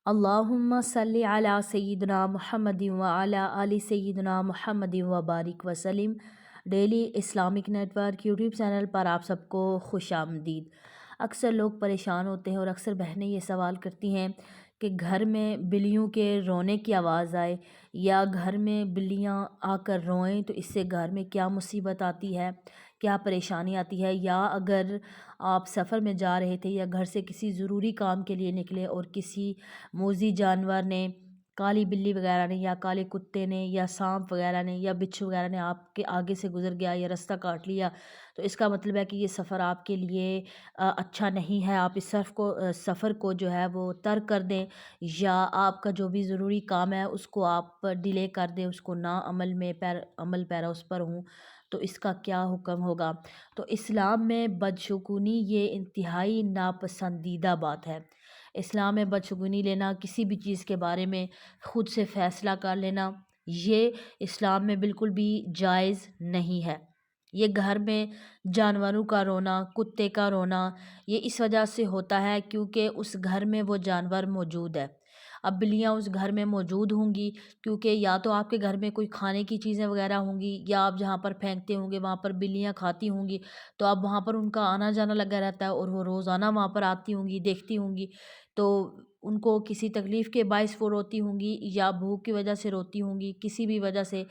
اللہم صلی علی سیدنا محمد وعلی آل سیدنا محمد وبارک وسلم۔ Daily Islamic network YouTube channel پر آپ سب کو خوش آمدید۔ اکثر لوگ پریشان ہوتے ہیں اور اکثر بہنیں یہ سوال کرتی ہیں کہ گھر میں بلیوں کے رونے کی آواز آئے یا گھر میں بلیاں آ کر روئیں تو اس سے گھر میں کیا مصیبت آتی ہے، کیا پریشانی آتی ہے، یا اگر آپ سفر میں جا رہے تھے یا گھر سے کسی ضروری کام کے لیے نکلے اور کسی موذی جانور نے، کالی بلی وغیرہ نے یا کالے کتے نے یا سانپ وغیرہ نے یا بچھو وغیرہ نے آپ کے آگے سے گزر گیا یا رستہ کاٹ لیا، تو اس کا مطلب ہے کہ یہ سفر آپ کے لیے اچھا نہیں ہے۔ آپ اس سفر کو جو ہے وہ ترک کر دیں، یا آپ کا جو بھی ضروری کام ہے اس کو آپ ڈیلے کر دیں، اس کو نہ عمل پیرا اس پر ہوں، تو اس کا کیا حکم ہوگا؟ تو اسلام میں بدشگونی یہ انتہائی ناپسندیدہ بات ہے۔ اسلام میں بدشگونی لینا، کسی بھی چیز کے بارے میں خود سے فیصلہ کر لینا، یہ اسلام میں بالکل بھی جائز نہیں ہے۔ یہ گھر میں جانوروں کا رونا، کتے کا رونا، یہ اس وجہ سے ہوتا ہے کیونکہ اس گھر میں وہ جانور موجود ہے۔ اب بلیاں اس گھر میں موجود ہوں گی کیونکہ یا تو آپ کے گھر میں کوئی کھانے کی چیزیں وغیرہ ہوں گی، یا آپ جہاں پر پھینکتے ہوں گے وہاں پر بلیاں کھاتی ہوں گی، تو اب وہاں پر ان کا آنا جانا لگا رہتا ہے اور وہ روزانہ وہاں پر آتی ہوں گی، دیکھتی ہوں گی، تو ان کو کسی تکلیف کے باعث وہ روتی ہوں گی یا بھوک کی وجہ سے روتی ہوں گی، کسی بھی وجہ سے،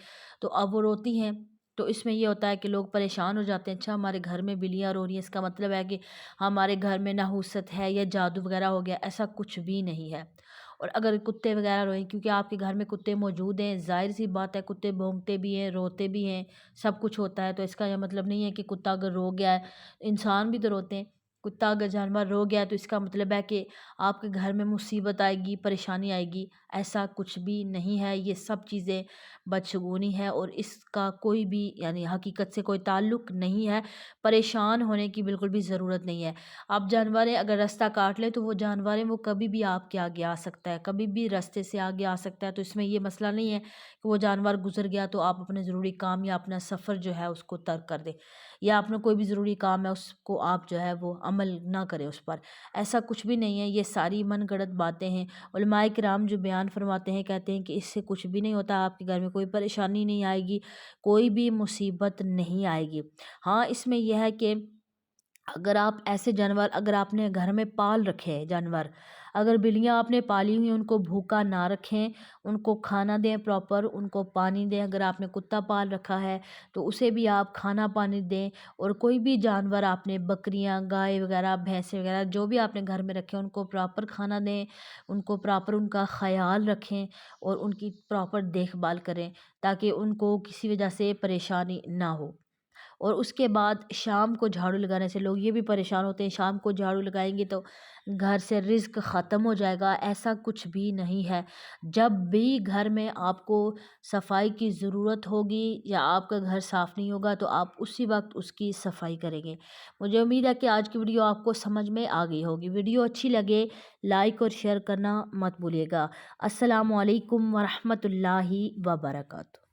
تو اب وہ روتی ہیں۔ تو اس میں یہ ہوتا ہے کہ لوگ پریشان ہو جاتے ہیں، اچھا ہمارے گھر میں بلیاں رو رہی ہیں، اس کا مطلب ہے کہ ہمارے گھر میں نحوست ہے یا جادو وغیرہ ہو گیا۔ ایسا کچھ بھی نہیں ہے۔ اور اگر کتے وغیرہ روئیں، کیونکہ آپ کے گھر میں کتے موجود ہیں، ظاہر سی بات ہے کتے بھونکتے بھی ہیں، روتے بھی ہیں، سب کچھ ہوتا ہے، تو اس کا یہ مطلب نہیں ہے کہ کتا اگر رو گیا ہے، انسان بھی تو روتے ہیں، کتا اگر جانور رو گیا ہے تو اس کا مطلب ہے کہ آپ کے گھر میں مصیبت آئے گی، پریشانی آئے گی۔ ایسا کچھ بھی نہیں ہے، یہ سب چیزیں بدشگونی ہے اور اس کا کوئی بھی یعنی حقیقت سے کوئی تعلق نہیں ہے۔ پریشان ہونے کی بالکل بھی ضرورت نہیں ہے۔ آپ جانوریں اگر رستہ کاٹ لیں تو وہ جانوریں وہ کبھی بھی آپ کے آگے آ سکتا ہے، کبھی بھی رستے سے آگے آ سکتا ہے، تو اس میں یہ مسئلہ نہیں ہے کہ وہ جانور گزر گیا تو آپ اپنے ضروری کام یا اپنا سفر جو ہے اس کو ترک کر دیں، یا اپنا کوئی بھی ضروری کام ہے اس کو آپ جو ہے وہ عمل نہ کریں اس پر۔ ایسا کچھ بھی نہیں ہے، یہ ساری من گھڑت باتیں ہیں۔ علماء کرام جو بیان فرماتے ہیں، کہتے ہیں کہ اس سے کچھ بھی نہیں ہوتا، آپ کے گھر میں کوئی پریشانی نہیں آئے گی، کوئی بھی مصیبت نہیں آئے گی۔ ہاں اس میں یہ ہے کہ اگر آپ ایسے جانور اگر آپ نے گھر میں پال رکھے ہیں جانور، اگر بلیاں آپ نے پالی ہوئی ان کو بھوکا نہ رکھیں، ان کو کھانا دیں پراپر، ان کو پانی دیں۔ اگر آپ نے کتا پال رکھا ہے تو اسے بھی آپ کھانا پانی دیں، اور کوئی بھی جانور آپ نے بکریاں، گائے وغیرہ، بھینسیں وغیرہ جو بھی آپ نے گھر میں رکھے ان کو پراپر کھانا دیں، ان کو پراپر ان کا خیال رکھیں اور ان کی پراپر دیکھ بھال کریں تاکہ ان کو کسی وجہ سے پریشانی نہ ہو۔ اور اس کے بعد شام کو جھاڑو لگانے سے لوگ یہ بھی پریشان ہوتے ہیں، شام کو جھاڑو لگائیں گے تو گھر سے رزق ختم ہو جائے گا۔ ایسا کچھ بھی نہیں ہے۔ جب بھی گھر میں آپ کو صفائی کی ضرورت ہوگی یا آپ کا گھر صاف نہیں ہوگا تو آپ اسی وقت اس کی صفائی کریں گے۔ مجھے امید ہے کہ آج کی ویڈیو آپ کو سمجھ میں آ گئی ہوگی۔ ویڈیو اچھی لگے لائک اور شیئر کرنا مت بھولیے گا۔ السلام علیکم ورحمۃ اللہ وبرکاتہ۔